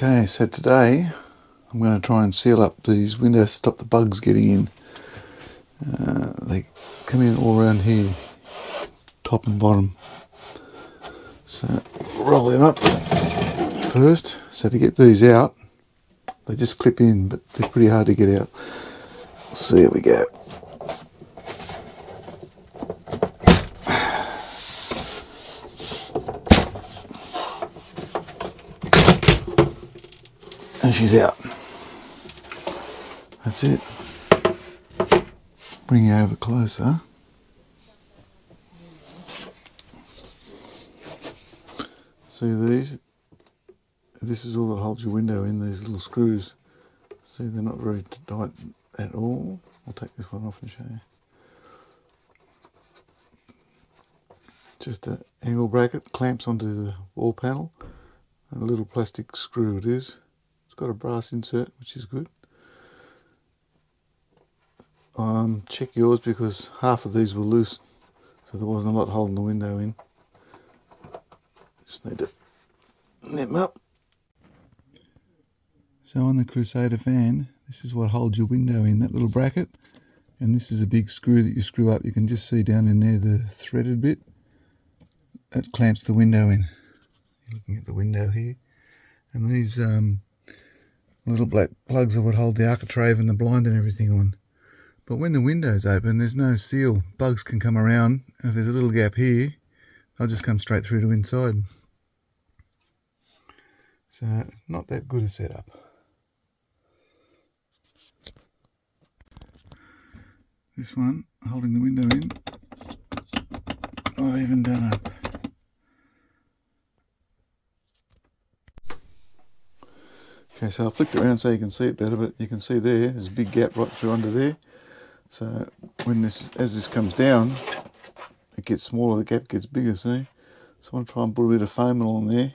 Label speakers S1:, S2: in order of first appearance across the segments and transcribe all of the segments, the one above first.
S1: Okay, so today I'm going to try and seal up these windows, stop the bugs getting in. They come in all around here, top and bottom. So roll them up first. So to get these out, they just clip in, but they're pretty hard to get out. So here we go. And she's out. That's it. Bring you over closer. See these? This is all that holds your window in, these little screws. See, they're not very tight at all. I'll take this one off and show you. Just an angle bracket, clamps onto the wall panel, and a little plastic screw it is. It's got a brass insert, which is good. Check yours because half of these were loose, so there wasn't a lot holding the window in. Just need to nip them up. So on the Crusader fan, this is what holds your window in, that little bracket, and this is a big screw that you screw up. You can just see down in there the threaded bit. That clamps the window in. You're looking at the window here, and these little black plugs are what hold the architrave and the blind and everything on. But when the window's open, there's no seal. Bugs can come around, and if there's a little gap here, they'll just come straight through to inside. So, not that good a setup. This one, holding the window in, not even done up. Okay, so I flicked it around so you can see it better, but you can see there's a big gap right through under there. So when as this comes down, it gets smaller, the gap gets bigger, see? So I want to try and put a bit of foam along there,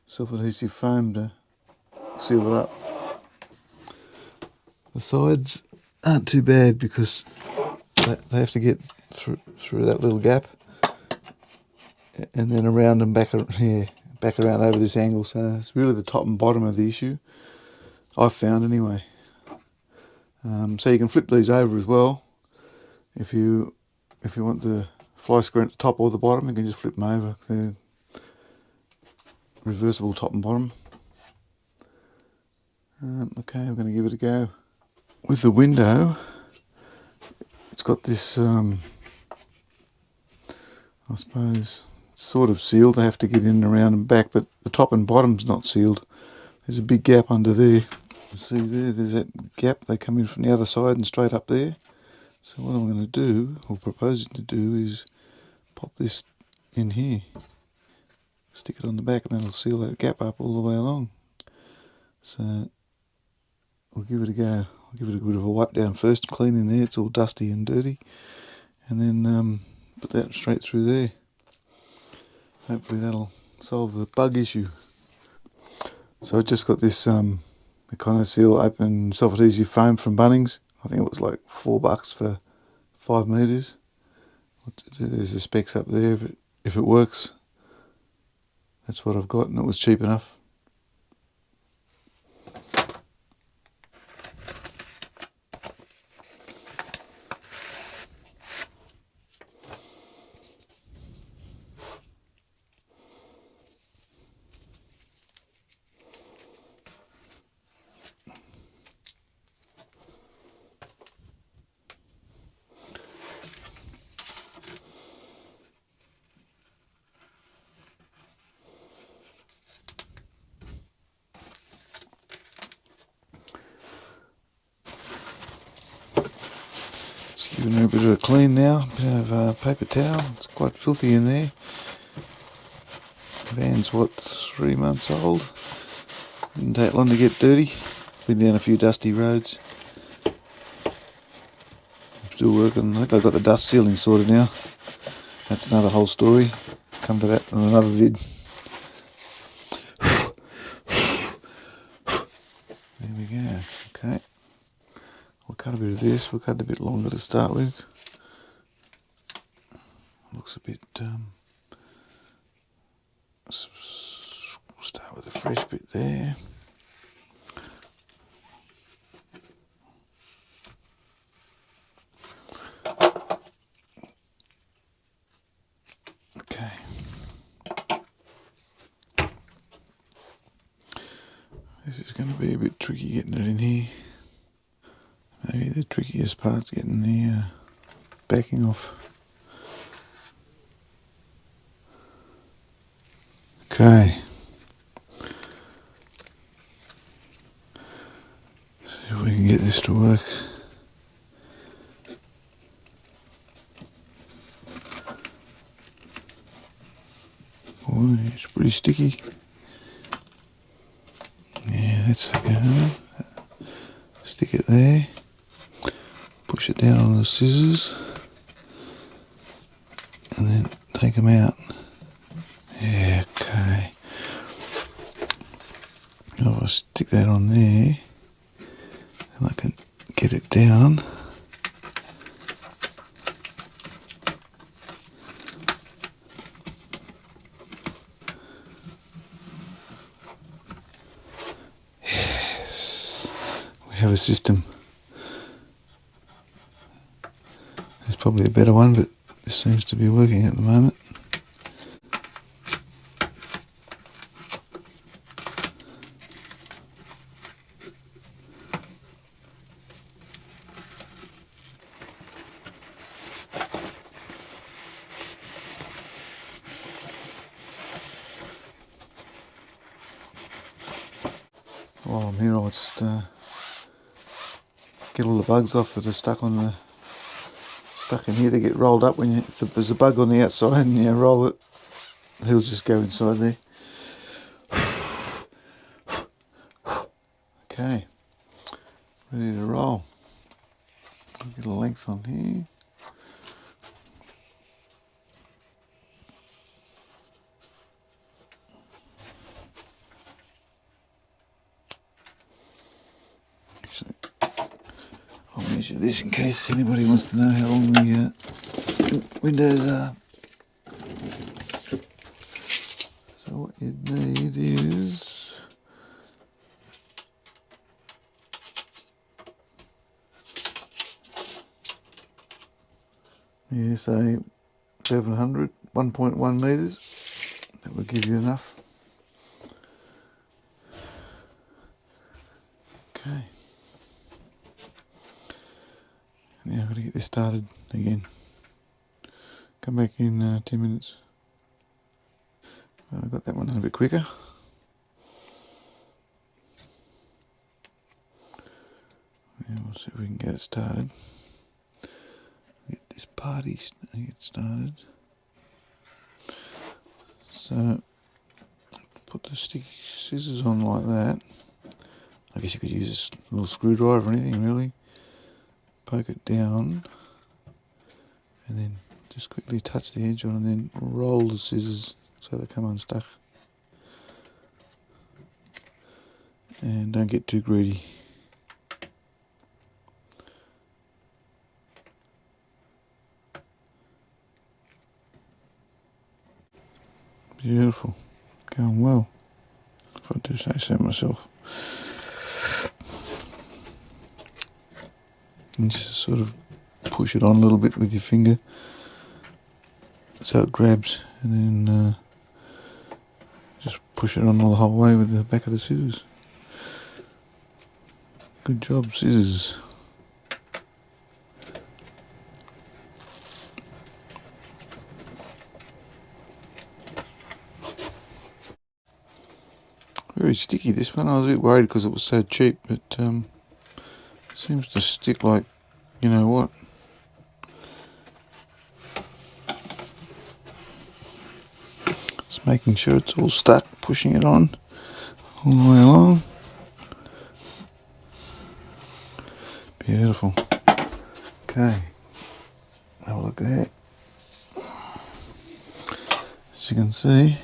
S1: self-adhesive foam to seal it up. The sides aren't too bad because they have to get through that little gap and then around and back around over this angle. So it's really the top and bottom of the issue, I've found anyway. So you can flip these over as well. If you want the fly screen at the top or the bottom, you can just flip them over. They're reversible top and bottom. Okay, I'm going to give it a go. With the window, it's got this, I suppose, sort of sealed. They have to get in and around and back, but the top and bottom's not sealed. There's a big gap under there. See there's that gap. They come in from the other side and straight up there. So what I'm going to do, or proposing to do, is pop this in here, stick it on the back, and then it'll seal that gap up all the way along. So we'll give it a go. I'll give it a bit of a wipe down first, clean in there. It's all dusty and dirty, and then put that straight through there. Hopefully that'll solve the bug issue. So I just got this Econo-Seal open self-adhesive foam from Bunnings. I think it was like $4 for 5 metres. There's the specs up there. If it works, that's what I've got, and it was cheap enough. Just giving her a bit of a clean now, a bit of paper towel. It's quite filthy in there. The van's what, 3 months old? Didn't take long to get dirty. Been down a few dusty roads. Still working. I think I've got the dust sealing sorted now. That's another whole story. Come to that in another vid. There we go. Okay. We'll cut a bit of this. We'll cut a bit longer to start with. Looks a bit. Start with a fresh bit there. Okay. This is going to be a bit tricky getting it in here. Maybe the trickiest part's getting the backing off. Okay. See if we can get this to work. Oh, it's pretty sticky. Yeah, that's the go. Stick it there. Push it down on the scissors. And then take them out. Yeah, okay. Now if I stick that on there, then I can get it down. Yes, we have a system. There's probably a better one, but this seems to be working at the moment. While I'm here, I'll just get all the bugs off that are stuck in here. They get rolled up if there's a bug on the outside and you roll it, he'll just go inside there. Okay, ready to roll. I'll get a length on here. I'll measure this in case anybody wants to know how long the windows are. So what you need is say 700, 1.1 metres. That will give you enough. Okay. Now I've got to get this started again. Come back in 10 minutes. Well, I got that one a little bit quicker. Now we'll see if we can get it started. Get this party started. So put the sticky scissors on like that. I guess you could use a little screwdriver or anything really. Poke it down and then just quickly touch the edge on and then roll the scissors so they come unstuck. And don't get too greedy. Beautiful. Going well, if I do say so myself. And just sort of push it on a little bit with your finger so it grabs, and then just push it on all the whole way with the back of the scissors. Good job, scissors. Very sticky this one. I was a bit worried because it was so cheap, but seems to stick like you know what. Just making sure it's all stuck, pushing it on all the way along. Beautiful. Okay, have a look there. As you can see,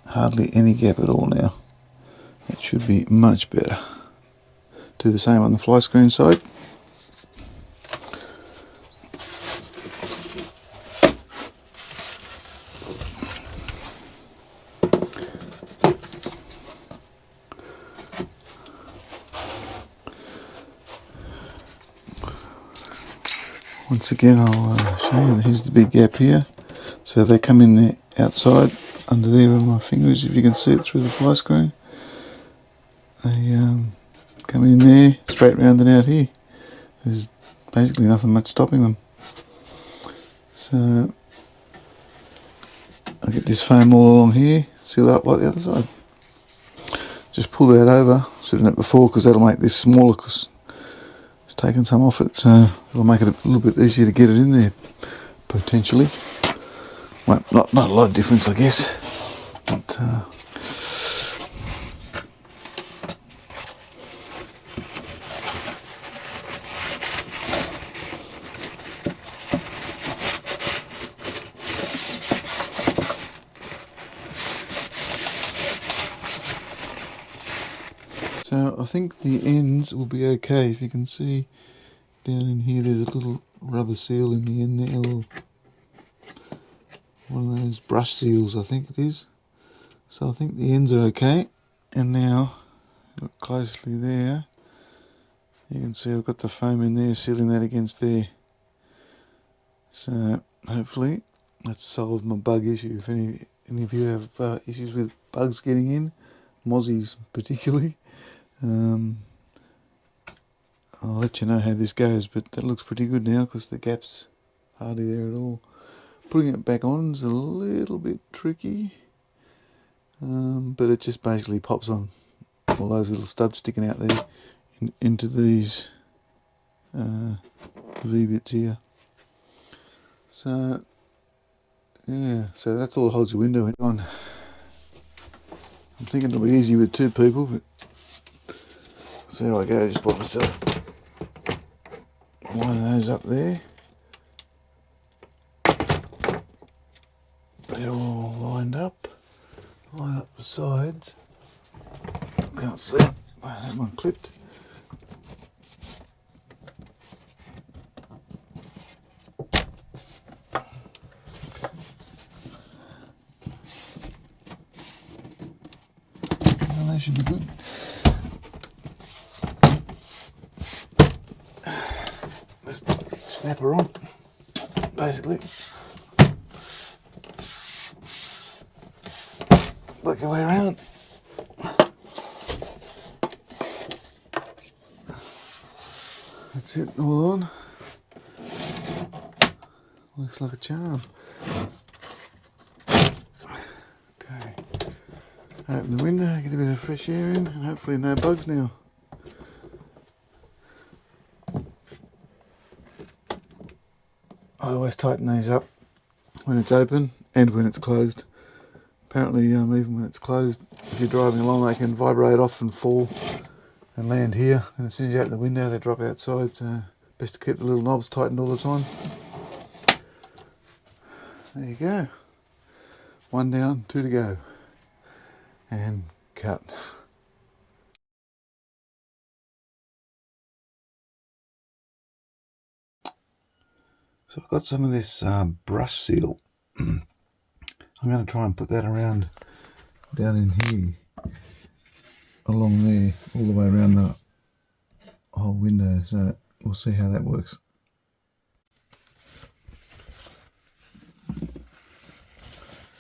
S1: hardly any gap at all now. It should be much better. Do the same on the fly screen side. Once again, I'll show you. Here's the big gap here. So they come in there outside, under there where my finger is, if you can see it through the fly screen. They come in there, straight round and out here. There's basically nothing much stopping them. So I'll get this foam all along here, seal it up like the other side. Just pull that over, should have done it before because that'll make this smaller because it's taken some off it, so it'll make it a little bit easier to get it in there, potentially. Well, not a lot of difference, I guess, but so I think the ends will be okay. If you can see down in here, there's a little rubber seal in the end there, or one of those brush seals, I think it is. So I think the ends are okay. And now, look closely there, you can see I've got the foam in there, sealing that against there. So hopefully that's solved my bug issue. If any of you have issues with bugs getting in, mozzies particularly, I'll let you know how this goes, but that looks pretty good now because the gap's hardly there at all. Putting it back on is a little bit tricky, but it just basically pops on. All those little studs sticking out there into these V-bits here. So yeah, so that's all that holds your window on. I'm thinking it'll be easy with two people, but see how I go. Just put myself one of those up there. They're all lined up. Line up the sides. Can't see it. That one clipped. Well, they should be good. Just snap her on, basically. Work your way around. That's it, all on. Looks like a charm. Okay. Open the window, get a bit of fresh air in, and hopefully no bugs now. I always tighten these up when it's open and when it's closed. Apparently, even when it's closed, if you're driving along, they can vibrate off and fall and land here. And as soon as you open the window, they drop outside. So best to keep the little knobs tightened all the time. There you go. One down, two to go. And cut. So I've got some of this brush seal. I'm going to try and put that around down in here, along there, all the way around the whole window. So we'll see how that works.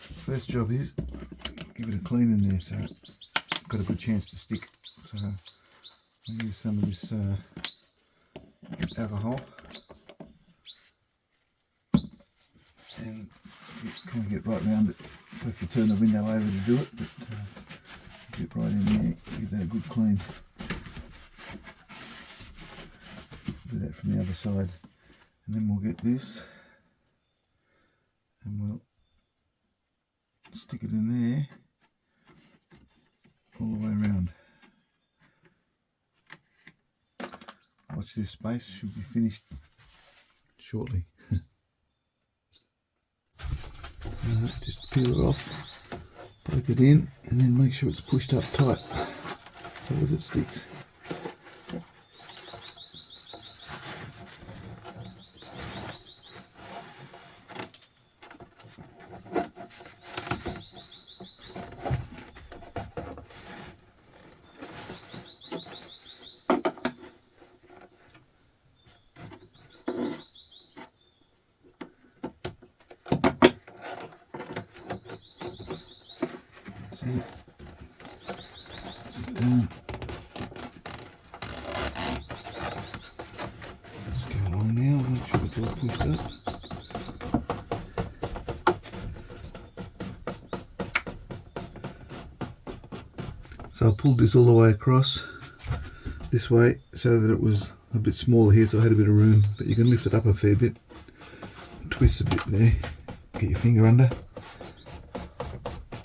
S1: First job is give it a clean in there so it's got a good chance to stick. So I'll use some of this alcohol and kind of get right around it. I have to turn the window over to do it, but get right in there, give that a good clean. Do that from the other side, and then we'll get this and we'll stick it in there all the way around. Watch this space, should be finished shortly. Just peel it off, poke it in, and then make sure it's pushed up tight so that it sticks. See it? Keep going. Let's go along now, make sure it's all pushed up. So I pulled this all the way across this way so that it was a bit smaller here, so I had a bit of room, but you can lift it up a fair bit. It twists a bit there, get your finger under.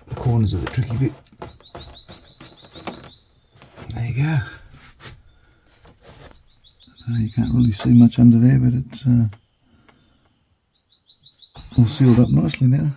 S1: The corners are the tricky bit. There you go. You can't really see much under there, but it's all sealed up nicely now.